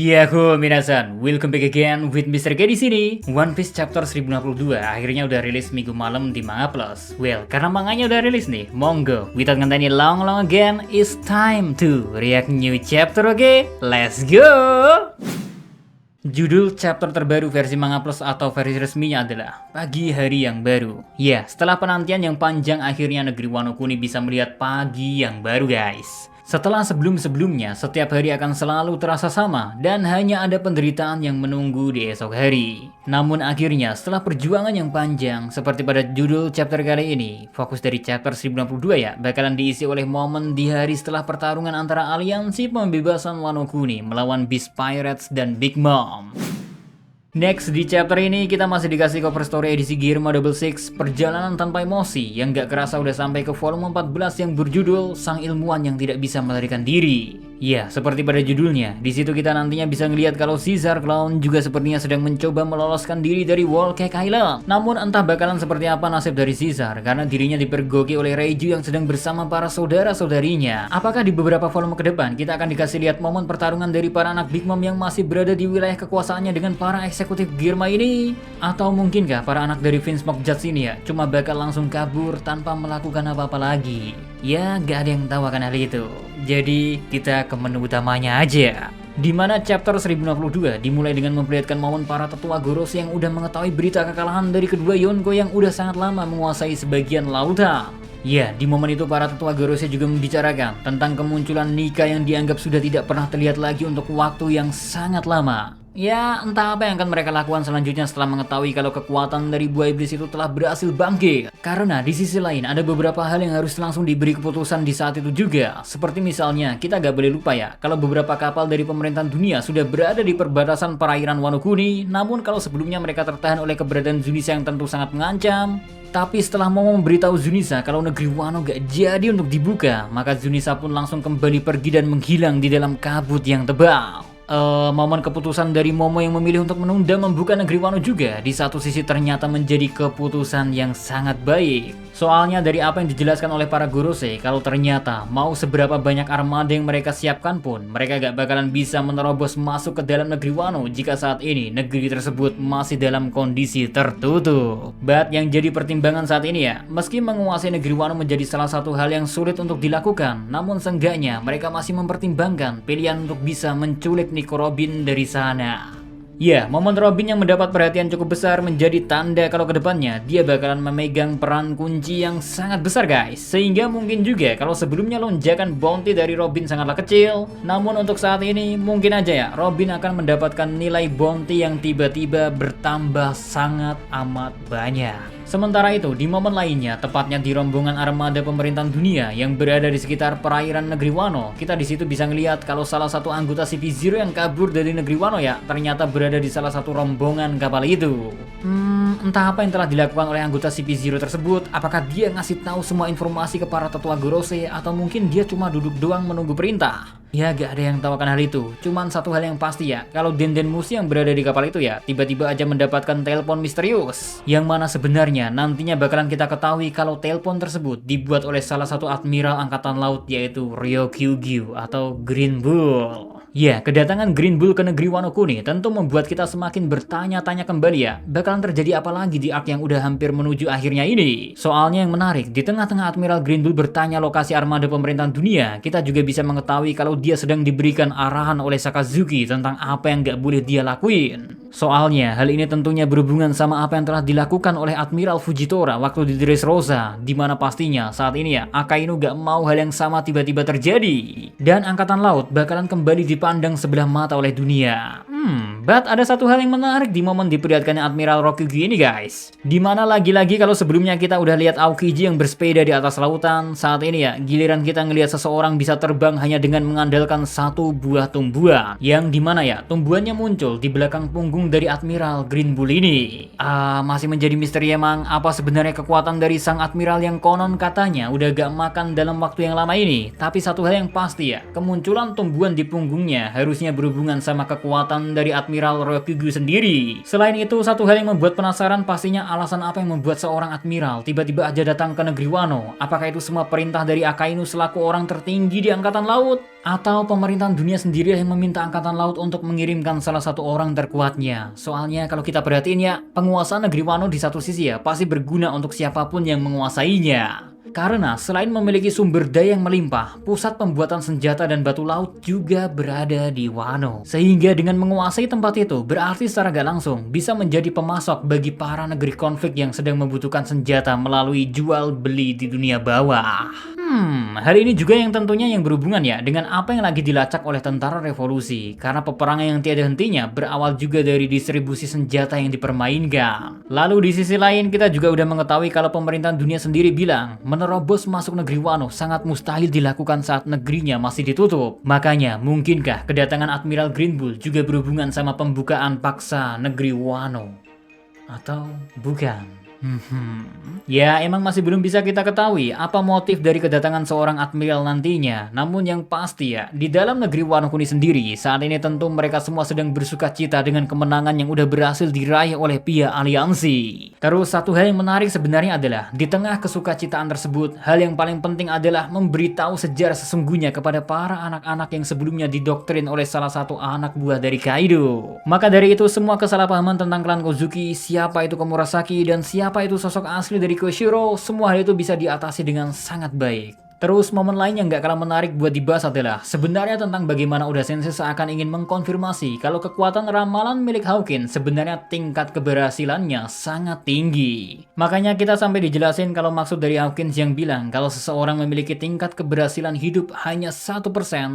Yahoo minasan, welcome back again with Mr. K di sini. One Piece chapter 1052 akhirnya udah rilis minggu malam di Manga Plus. Well, karena manganya udah rilis nih, monggo. Without ngenteni long again, it's time to react new chapter, oke? Let's go! Judul chapter terbaru versi Manga Plus atau versi resminya adalah Pagi Hari Yang Baru. Ya, setelah penantian yang panjang akhirnya negeri Wano Kuni bisa melihat pagi yang baru, guys. Setelah sebelum-sebelumnya, setiap hari akan selalu terasa sama dan hanya ada penderitaan yang menunggu di esok hari. Namun akhirnya, setelah perjuangan yang panjang, seperti pada judul chapter kali ini, fokus dari chapter 1062 ya, bakalan diisi oleh momen di hari setelah pertarungan antara aliansi pembebasan Wano Kuni melawan Beast Pirates dan Big Mom. Next, di chapter ini kita masih dikasih cover story edisi Girma Double Six, perjalanan tanpa emosi yang gak kerasa udah sampai ke volume 14 yang berjudul Sang Ilmuwan yang Tidak Bisa Melarikan Diri. Ya, seperti pada judulnya, di situ kita nantinya bisa ngelihat kalau Caesar Clown juga sepertinya sedang mencoba meloloskan diri dari Wall Cake Island. Namun entah bakalan seperti apa nasib dari Caesar karena dirinya dipergoki oleh Reiju yang sedang bersama para saudara-saudarinya. Apakah di beberapa volume ke depan kita akan dikasih lihat momen pertarungan dari para anak Big Mom yang masih berada di wilayah kekuasaannya dengan para eksekutif Girma ini? Atau mungkinkah para anak dari Vince Judge ini ya cuma bakal langsung kabur tanpa melakukan apa-apa lagi? Ya, gak ada yang tahu akan hal itu. Jadi, kita ke menu utamanya aja. Dimana chapter 1052 dimulai dengan memperlihatkan momen para tetua Goros yang udah mengetahui berita kekalahan dari kedua Yonko yang udah sangat lama menguasai sebagian lautan. Ya, di momen itu para tetua Gorosnya juga membicarakan tentang kemunculan Nika yang dianggap sudah tidak pernah terlihat lagi untuk waktu yang sangat lama. Ya, entah apa yang akan mereka lakukan selanjutnya setelah mengetahui kalau kekuatan dari buah iblis itu telah berhasil bangkit. Karena di sisi lain ada beberapa hal yang harus langsung diberi keputusan di saat itu juga. Seperti misalnya, kita gak boleh lupa ya, kalau beberapa kapal dari pemerintahan dunia sudah berada di perbatasan perairan Wano Kuni. Namun kalau sebelumnya mereka tertahan oleh keberadaan Zunisa yang tentu sangat mengancam. Tapi setelah Momo memberitahu Zunisa kalau negeri Wano gak jadi untuk dibuka, maka Zunisa pun langsung kembali pergi dan menghilang di dalam kabut yang tebal. Momen keputusan dari Momo yang memilih untuk menunda membuka negeri Wano juga di satu sisi ternyata menjadi keputusan yang sangat baik. Soalnya dari apa yang dijelaskan oleh para Gorose, kalau ternyata mau seberapa banyak armada yang mereka siapkan pun, mereka gak bakalan bisa menerobos masuk ke dalam negeri Wano jika saat ini negeri tersebut masih dalam kondisi tertutup. But yang jadi pertimbangan saat ini ya, meski menguasai negeri Wano menjadi salah satu hal yang sulit untuk dilakukan, namun seenggaknya mereka masih mempertimbangkan pilihan untuk bisa menculik Nico Robin dari sana. Ya, momen Robin yang mendapat perhatian cukup besar menjadi tanda kalau kedepannya dia bakalan memegang peran kunci yang sangat besar guys. Sehingga mungkin juga kalau sebelumnya lonjakan bounty dari Robin sangatlah kecil, namun untuk saat ini mungkin aja ya Robin akan mendapatkan nilai bounty yang tiba-tiba bertambah sangat amat banyak. Sementara itu, di momen lainnya, tepatnya di rombongan armada pemerintahan dunia yang berada di sekitar perairan negeri Wano, kita di situ bisa ngelihat kalau salah satu anggota CP0 yang kabur dari negeri Wano ya, ternyata berada di salah satu rombongan kapal itu. Entah apa yang telah dilakukan oleh anggota CP0 tersebut, apakah dia ngasih tahu semua informasi ke para tetua Gorose atau mungkin dia cuma duduk doang menunggu perintah? Ya gak ada yang tahu akan hal itu. Cuman satu hal yang pasti ya, kalau Denden Mushi yang berada di kapal itu ya tiba-tiba aja mendapatkan telepon misterius, yang mana sebenarnya nantinya bakalan kita ketahui kalau telepon tersebut dibuat oleh salah satu admiral angkatan laut yaitu Ryokyugyu atau Green Bull. Ya, kedatangan Green Bull ke negeri Wano Kuni tentu membuat kita semakin bertanya-tanya kembali ya, bakalan terjadi apa lagi di arc yang udah hampir menuju akhirnya ini. Soalnya yang menarik, di tengah-tengah Admiral Green Bull bertanya lokasi armada pemerintahan dunia, kita juga bisa mengetahui kalau dia sedang diberikan arahan oleh Sakazuki tentang apa yang gak boleh dia lakuin. Soalnya, hal ini tentunya berhubungan sama apa yang telah dilakukan oleh Admiral Fujitora waktu di Dressrosa, dimana pastinya saat ini ya, Akainu gak mau hal yang sama tiba-tiba terjadi. Dan Angkatan Laut bakalan kembali dipandang sebelah mata oleh dunia. But ada satu hal yang menarik di momen diperlihatkannya Admiral Ryokyugyu ini guys. Dimana lagi-lagi kalau sebelumnya kita udah lihat Aokiji yang bersepeda di atas lautan, saat ini ya, giliran kita ngelihat seseorang bisa terbang hanya dengan mengandalkan satu buah tumbuhan. Yang dimana ya, tumbuhannya muncul di belakang punggung dari Admiral Green Bull ini. Masih menjadi misteri emang apa sebenarnya kekuatan dari sang Admiral yang konon katanya udah gak makan dalam waktu yang lama ini. Tapi satu hal yang pasti ya, kemunculan tumbuhan di punggungnya sebelumnya harusnya berhubungan sama kekuatan dari Admiral Rokugu sendiri. Selain itu, satu hal yang membuat penasaran pastinya alasan apa yang membuat seorang Admiral tiba-tiba aja datang ke negeri Wano. Apakah itu semua perintah dari Akainu selaku orang tertinggi di Angkatan Laut? Atau pemerintahan dunia sendiri yang meminta Angkatan Laut untuk mengirimkan salah satu orang terkuatnya? Soalnya kalau kita perhatiin ya, penguasaan negeri Wano di satu sisi ya pasti berguna untuk siapapun yang menguasainya. Karena selain memiliki sumber daya yang melimpah, pusat pembuatan senjata dan batu laut juga berada di Wano. Sehingga dengan menguasai tempat itu, berarti secara gak langsung bisa menjadi pemasok bagi para negeri konflik yang sedang membutuhkan senjata melalui jual beli di dunia bawah. Hal ini juga yang tentunya yang berhubungan ya dengan apa yang lagi dilacak oleh tentara revolusi. Karena peperangan yang tiada hentinya berawal juga dari distribusi senjata yang dipermainkan. Lalu di sisi lain kita juga udah mengetahui kalau pemerintahan dunia sendiri bilang menerobos masuk negeri Wano sangat mustahil dilakukan saat negerinya masih ditutup. Makanya mungkinkah kedatangan Admiral Green Bull juga berhubungan sama pembukaan paksa negeri Wano? Atau bukan? Ya, emang masih belum bisa kita ketahui apa motif dari kedatangan seorang admiral nantinya. Namun yang pasti ya, di dalam negeri Wano Kuni sendiri, saat ini tentu mereka semua sedang bersuka cita dengan kemenangan yang udah berhasil diraih oleh pihak aliansi. Terus satu hal yang menarik sebenarnya adalah, di tengah kesukacitaan tersebut, hal yang paling penting adalah memberitahu sejarah sesungguhnya kepada para anak-anak yang sebelumnya didoktrin oleh salah satu anak buah dari Kaido. Maka dari itu, semua kesalahpahaman tentang klan Kozuki, siapa itu Komurasaki, dan siapa itu sosok asli dari Koshiro, semua hal itu bisa diatasi dengan sangat baik. Terus momen lain yang gak kalah menarik buat dibahas adalah sebenarnya tentang bagaimana Oda Sensei seakan ingin mengkonfirmasi kalau kekuatan ramalan milik Hawkins sebenarnya tingkat keberhasilannya sangat tinggi. Makanya kita sampai dijelasin kalau maksud dari Hawkins yang bilang kalau seseorang memiliki tingkat keberhasilan hidup hanya 1%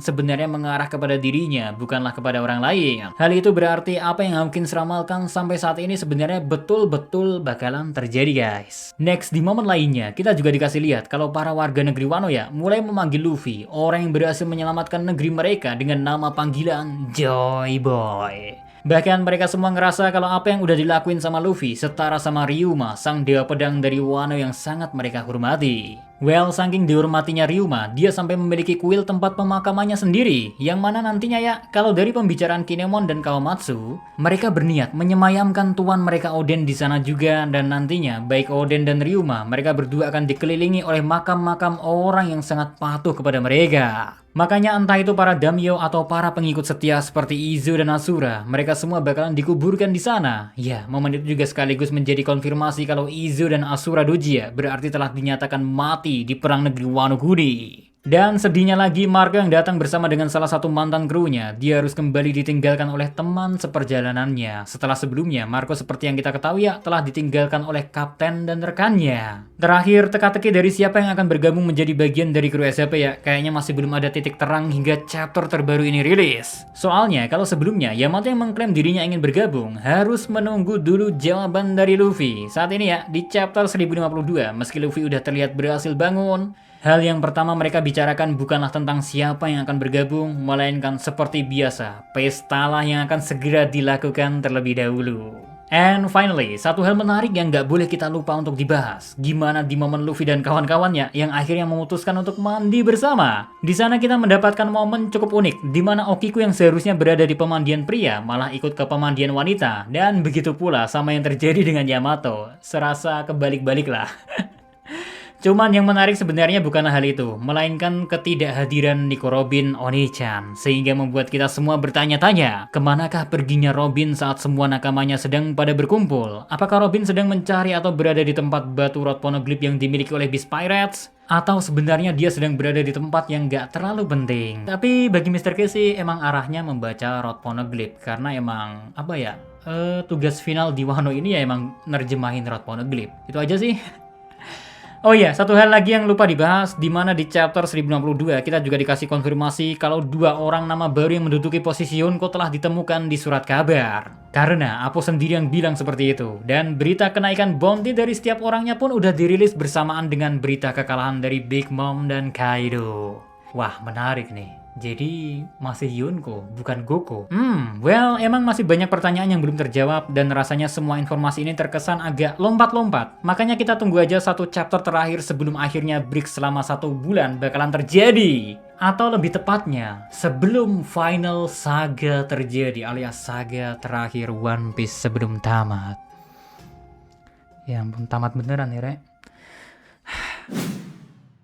sebenarnya mengarah kepada dirinya, bukanlah kepada orang lain. Hal itu berarti apa yang Hawkins ramalkan sampai saat ini sebenarnya betul-betul bakalan terjadi guys. Next, di momen lainnya kita juga dikasih lihat kalau para warga negeri Wano ya mulai memanggil Luffy, orang yang berhasil menyelamatkan negeri mereka, dengan nama panggilan Joy Boy. Bahkan mereka semua ngerasa kalau apa yang udah dilakuin sama Luffy setara sama Ryuma, sang dewa pedang dari Wano yang sangat mereka hormati. Well, saking dihormatinya Ryuma, dia sampai memiliki kuil tempat pemakamannya sendiri, yang mana nantinya ya, kalau dari pembicaraan Kinemon dan Kawamatsu, mereka berniat menyemayamkan tuan mereka Oden di sana juga, dan nantinya baik Oden dan Ryuma, mereka berdua akan dikelilingi oleh makam-makam orang yang sangat patuh kepada mereka. Makanya entah itu para daimyo atau para pengikut setia seperti Izo dan Asura, mereka semua bakalan dikuburkan di sana. Ya, momen itu juga sekaligus menjadi konfirmasi kalau Izo dan Asura Doji berarti telah dinyatakan mati di perang negeri Wano Kuni. Dan sedihnya lagi, Marco yang datang bersama dengan salah satu mantan krunya, dia harus kembali ditinggalkan oleh teman seperjalanannya. Setelah sebelumnya, Marco seperti yang kita ketahui ya, telah ditinggalkan oleh kapten dan rekannya. Terakhir, teka-teki dari siapa yang akan bergabung menjadi bagian dari kru SCP ya, kayaknya masih belum ada titik terang hingga chapter terbaru ini rilis. Soalnya, kalau sebelumnya Yamato yang mengklaim dirinya ingin bergabung, harus menunggu dulu jawaban dari Luffy. Saat ini ya, di chapter 1052, meski Luffy udah terlihat berhasil bangun, hal yang pertama mereka bicarakan bukanlah tentang siapa yang akan bergabung, melainkan seperti biasa, pestalah yang akan segera dilakukan terlebih dahulu. And finally, satu hal menarik yang gak boleh kita lupa untuk dibahas. Gimana di momen Luffy dan kawan-kawannya yang akhirnya memutuskan untuk mandi bersama. Di sana kita mendapatkan momen cukup unik, di mana Okiku yang seharusnya berada di pemandian pria malah ikut ke pemandian wanita. Dan begitu pula sama yang terjadi dengan Yamato. Serasa kebalik-balik lah. Cuman yang menarik sebenarnya bukan hal itu, melainkan ketidakhadiran Nico Robin Oni-chan, sehingga membuat kita semua bertanya-tanya, kemanakah perginya Robin saat semua nakamanya sedang pada berkumpul? Apakah Robin sedang mencari atau berada di tempat batu Rod Poneglyph yang dimiliki oleh Beast Pirates? Atau sebenarnya dia sedang berada di tempat yang gak terlalu penting? Tapi bagi Mr. K sih emang arahnya membaca Rod Poneglyph, karena emang, apa ya, tugas final di Wano ini ya emang nerjemahin Rod Poneglyph. Itu aja sih. Oh iya, satu hal lagi yang lupa dibahas, di mana di chapter 1062 kita juga dikasih konfirmasi kalau dua orang nama baru yang menduduki posisi Yonko telah ditemukan di surat kabar. Karena Apo sendiri yang bilang seperti itu, dan berita kenaikan bounty dari setiap orangnya pun udah dirilis bersamaan dengan berita kekalahan dari Big Mom dan Kaido. Wah, menarik nih. Jadi masih Yonko, bukan Goko. Well, emang masih banyak pertanyaan yang belum terjawab dan rasanya semua informasi ini terkesan agak lompat-lompat. Makanya kita tunggu aja satu chapter terakhir sebelum akhirnya break selama 1 bulan bakalan terjadi. Atau lebih tepatnya, sebelum final saga terjadi alias saga terakhir One Piece sebelum tamat. Ya ampun, tamat beneran ya, Rek.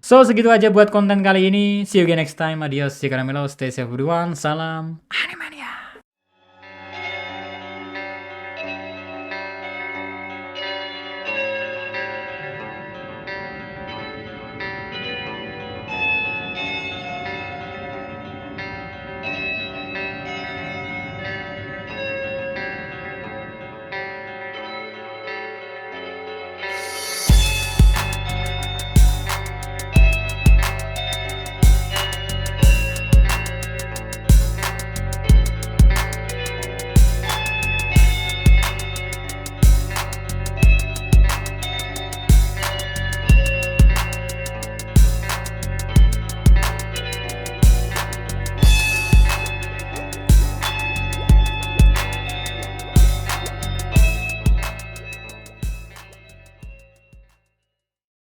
So, segitu aja buat konten kali ini. See you again next time. Adios, Cikaramelo. Stay safe everyone. Salam anime.